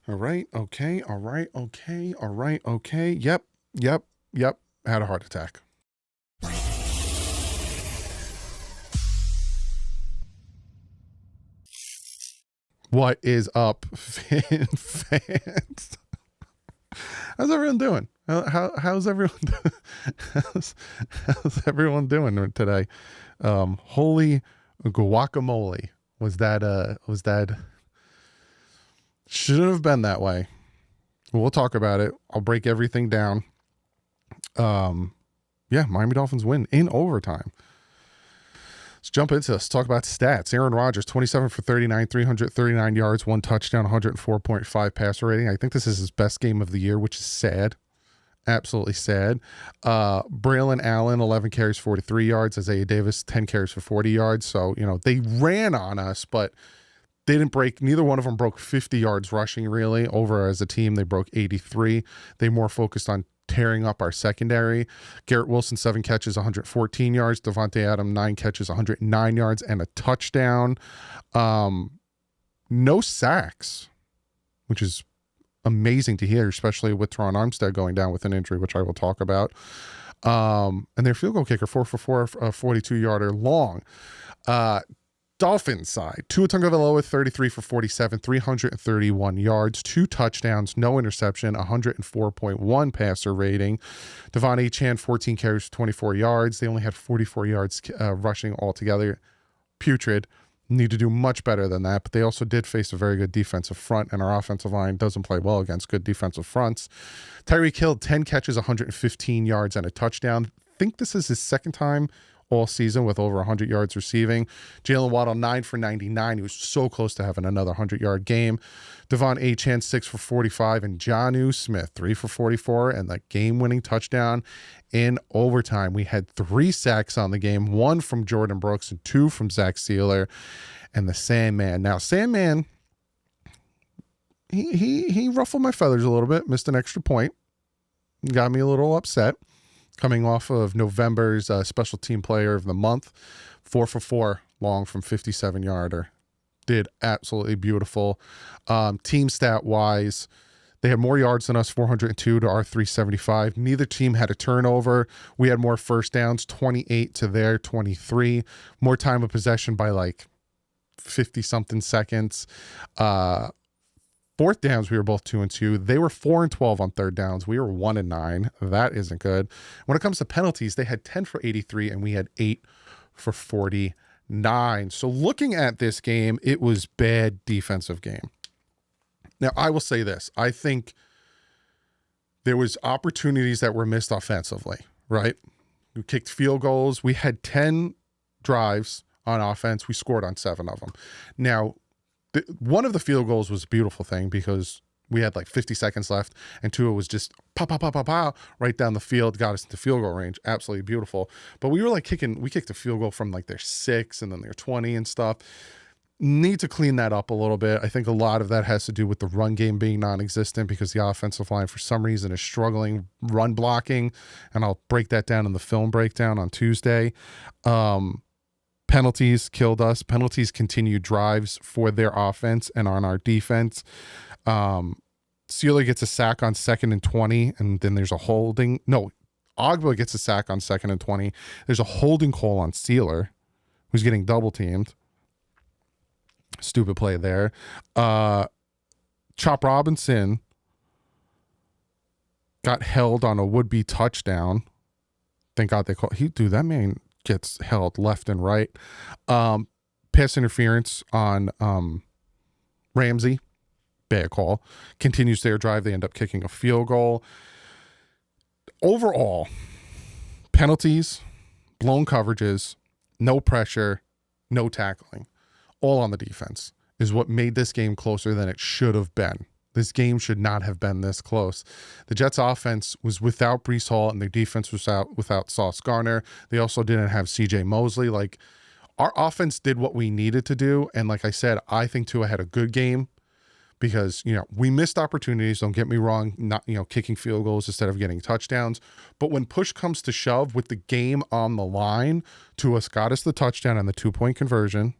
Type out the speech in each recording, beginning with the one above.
All right. Okay. All right. Okay. All right. Okay. Yep. Yep. Yep. Had a heart attack. What is up, fans? How's everyone doing? How's everyone? How's everyone doing today? Holy guacamole! Was that? Was that? Shouldn't have been that way. We'll talk about it. I'll break everything down. Yeah, Miami Dolphins win in overtime. Let's jump into this. Talk about stats. Aaron Rodgers, 27 for 39, 339 yards, 1 touchdown, 104.5 passer rating. I think this is his best game of the year, which is sad. Absolutely sad. Braylon Allen, 11 carries, 43 yards. Isaiah Davis, 10 carries for 40 yards. So, they ran on us, but they didn't break. Neither one of them broke 50 yards rushing, really. Over as a team, they broke 83. They more focused on tearing up our secondary. Garrett Wilson, 7 catches, 114 yards. Devontae Adams, 9 catches, 109 yards, and a touchdown. No sacks, which is amazing to hear, especially with Teron Armstead going down with an injury, which I will talk about. And their field goal kicker, 4 for 4, 42-yarder long. Dolphins side, Tua Tagovailoa, 33 for 47, 331 yards, 2 touchdowns, no interception, 104.1 passer rating. Devon Achane, 14 carries, 24 yards. They only had 44 yards rushing altogether. Putrid. Need to do much better than that, but they also did face a very good defensive front, and our offensive line doesn't play well against good defensive fronts. Tyreek Hill, 10 catches, 115 yards, and a touchdown. I think this is his second time all season with over 100 yards receiving. Jalen Waddle, 9 for 99. He was so close to having another 100-yard game. Devon Achane, 6 for 45. And Jonnu Smith, 3 for 44. And the game-winning touchdown in overtime. We had 3 sacks on the game, 1 from Jordan Brooks and 2 from Zach Sealer. And the Sandman. Now, Sandman, he ruffled my feathers a little bit, missed an extra point. Got me a little upset. Coming off of November's special team player of the month, 4 for 4 long from 57-yarder. Did absolutely beautiful. Team stat wise, they had more yards than us, 402 to our 375. Neither team had a turnover. We had more first downs, 28 to their 23. More time of possession by like 50 something seconds. Fourth downs, we were both 2 and 2. They were 4 and 12 on third downs. We were 1 and 9. That isn't good. When it comes to penalties, they had 10 for 83 and we had 8 for 49. So looking at this game, it was bad defensive game. Now, I will say this. I think there was opportunities that were missed offensively, right? We kicked field goals. We had 10 drives on offense. We scored on 7 of them. Now, one of the field goals was a beautiful thing because we had like 50 seconds left and Tua was just pow, pow, pow, pow, pow, right down the field, got us into field goal range. Absolutely beautiful. But we were like we kicked a field goal from like their 6 and then their 20 and stuff. Need to clean that up a little bit. I think a lot of that has to do with the run game being non-existent because the offensive line for some reason is struggling run blocking. And I'll break that down in the film breakdown on Tuesday. Penalties killed us. Penalties continued drives for their offense and on our defense. Sealer gets a sack on 2nd and 20, and then there's a holding. No, Ogba gets a sack on 2nd and 20. There's a holding call on Sealer, who's getting double teamed. Stupid play there. Chop Robinson got held on a would-be touchdown. Thank God they called. Dude, that man gets held left and right. Pass interference on Ramsey. Bad call. Continues their drive. They end up kicking a field goal. Overall, penalties, blown coverages, no pressure, no tackling, all on the defense is what made this game closer than it should have been. This game should not have been this close. The Jets offense was without Breece Hall and their defense was without Sauce Gardner. They also didn't have CJ Mosley. Like, our offense did what we needed to do. And like I said, I think Tua had a good game because, we missed opportunities. Don't get me wrong, not, kicking field goals instead of getting touchdowns. But when push comes to shove with the game on the line, Tua got us the touchdown and the 2-point conversion.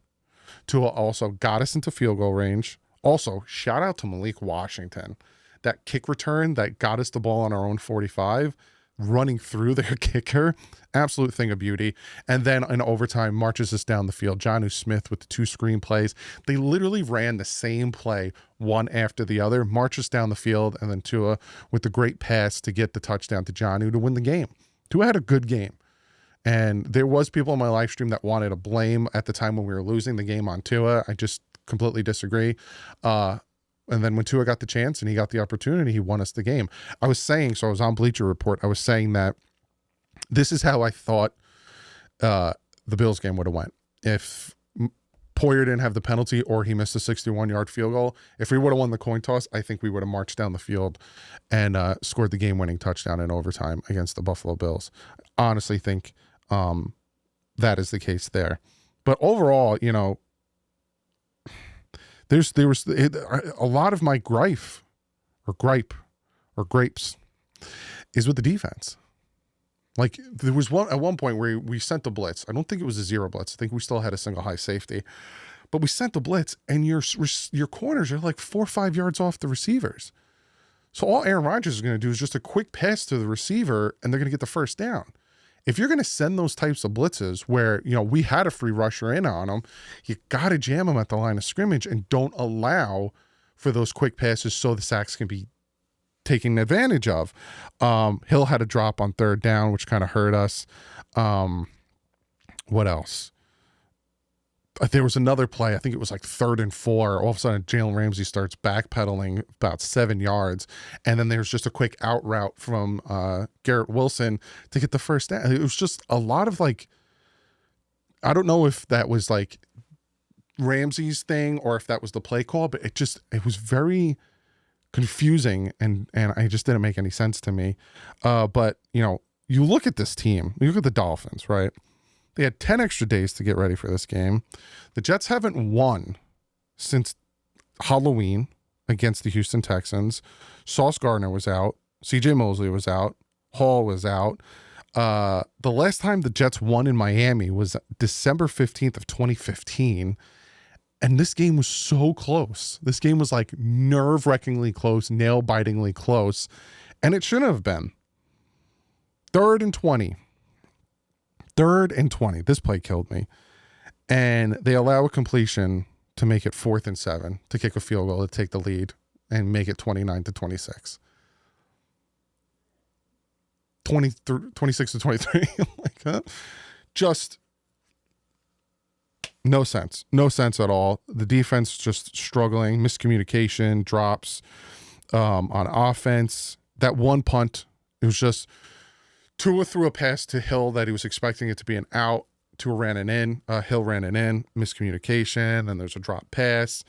Tua also got us into field goal range. Also, shout out to Malik Washington. That kick return that got us the ball on our own 45, running through their kicker, absolute thing of beauty. And then in overtime, marches us down the field. Jonnu Smith with the 2 screen plays. They literally ran the same play, one after the other, marches down the field, and then Tua with the great pass to get the touchdown to Jonnu to win the game. Tua had a good game. And there was people on my live stream that wanted to blame at the time when we were losing the game on Tua. I just completely disagree. And then when Tua got the chance and he got the opportunity, he won us the game. I was saying, so I was on Bleacher Report, I was saying that this is how I thought the Bills game would have went. If Poyer didn't have the penalty or he missed a 61-yard field goal, if we would have won the coin toss, I think we would have marched down the field and scored the game-winning touchdown in overtime against the Buffalo Bills. I honestly think that is the case there. But overall, you know, there was a lot of my gripe or grapes is with the defense. Like there was at one point where we sent the blitz. I don't think it was a 0 blitz. I think we still had a single high safety, but we sent the blitz and your corners are like 4 or 5 yards off the receivers. So all Aaron Rodgers is going to do is just a quick pass to the receiver and they're going to get the first down. If you're going to send those types of blitzes where, you know, we had a free rusher in on them, you got to jam them at the line of scrimmage and don't allow for those quick passes so the sacks can be taken advantage of. Hill had a drop on 3rd down, which kind of hurt us. What else? There was another play. I think it was like 3rd and 4. All of a sudden, Jalen Ramsey starts backpedaling about 7 yards. And then there's just a quick out route from Garrett Wilson to get the first down. It was just a lot of like, I don't know if that was like Ramsey's thing or if that was the play call, but it was very confusing and I just didn't make any sense to me. But, you know, you look at this team, you look at the Dolphins, right? They had 10 extra days to get ready for this game. The Jets haven't won since Halloween against the Houston Texans. Sauce Gardner was out. CJ Mosley was out. Hall was out. The last time the Jets won in Miami was December 15th of 2015. And this game was so close. This game was like nerve-wrackingly close, nail-bitingly close. And it shouldn't have been. 3rd and 20. 3rd and 20. This play killed me. And they allow a completion to make it 4th and 7 to kick a field goal to take the lead and make it 29-26. 26-23. Like that. Just no sense. No sense at all. The defense just struggling. Miscommunication, drops on offense. That one punt, it was just Tua threw a pass to Hill that he was expecting it to be an out. Tua ran it in. Hill ran it in. Miscommunication. And there's a drop pass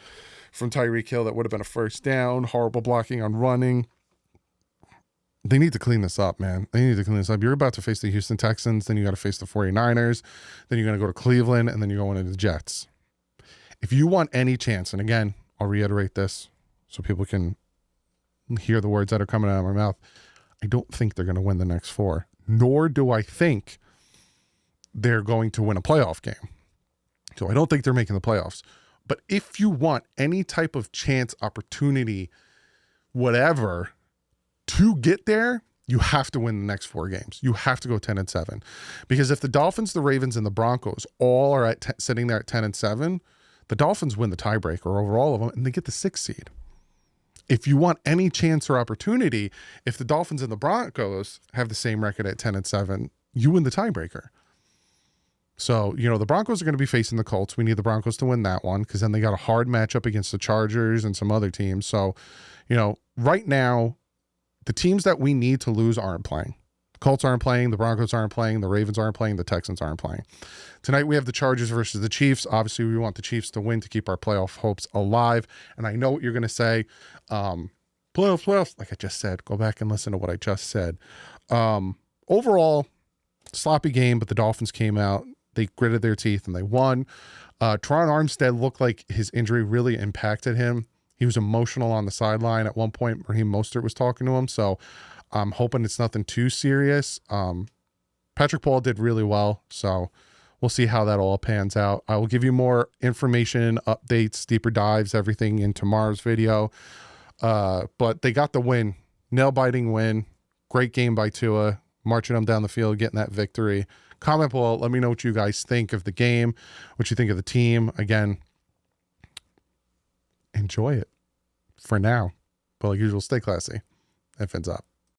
from Tyreek Hill that would have been a first down. Horrible blocking on running. They need to clean this up, man. They need to clean this up. You're about to face the Houston Texans. Then you got to face the 49ers. Then you're going to go to Cleveland. And then you're going into the Jets. If you want any chance, and again, I'll reiterate this so people can hear the words that are coming out of my mouth. I don't think they're going to win the next 4. Nor do I think they're going to win a playoff game. So I don't think they're making the playoffs. But if you want any type of chance, opportunity, whatever, to get there, you have to win the next 4 games. You have to go 10-7. Because if the Dolphins, the Ravens, and the Broncos all are sitting there at 10-7, the Dolphins win the tiebreaker over all of them, and they get the 6th seed. If you want any chance or opportunity, if the Dolphins and the Broncos have the same record at 10-7, you win the tiebreaker. So, you know, the Broncos are going to be facing the Colts. We need the Broncos to win that one because then they got a hard matchup against the Chargers and some other teams. So, you know, right now, the teams that we need to lose aren't playing. The Colts aren't playing. The Broncos aren't playing. The Ravens aren't playing. The Texans aren't playing. Tonight we have the Chargers versus the Chiefs. Obviously, we want the Chiefs to win to keep our playoff hopes alive. And I know what you're going to say. Playoffs. Like I just said, go back and listen to what I just said. Overall, sloppy game, but the Dolphins came out. They gritted their teeth and they won. Teron Armstead looked like his injury really impacted him. He was emotional on the sideline at one point. Raheem Mostert was talking to him. So I'm hoping it's nothing too serious. Patrick Paul did really well. So we'll see how that all pans out. I will give you more information, updates, deeper dives, everything in tomorrow's video. But they got the win, nail-biting win. Great game by Tua, marching them down the field, getting that victory. Comment below. Let me know what you guys think of the game, what you think of the team. Again, enjoy it for now. But like usual, stay classy. And fins up.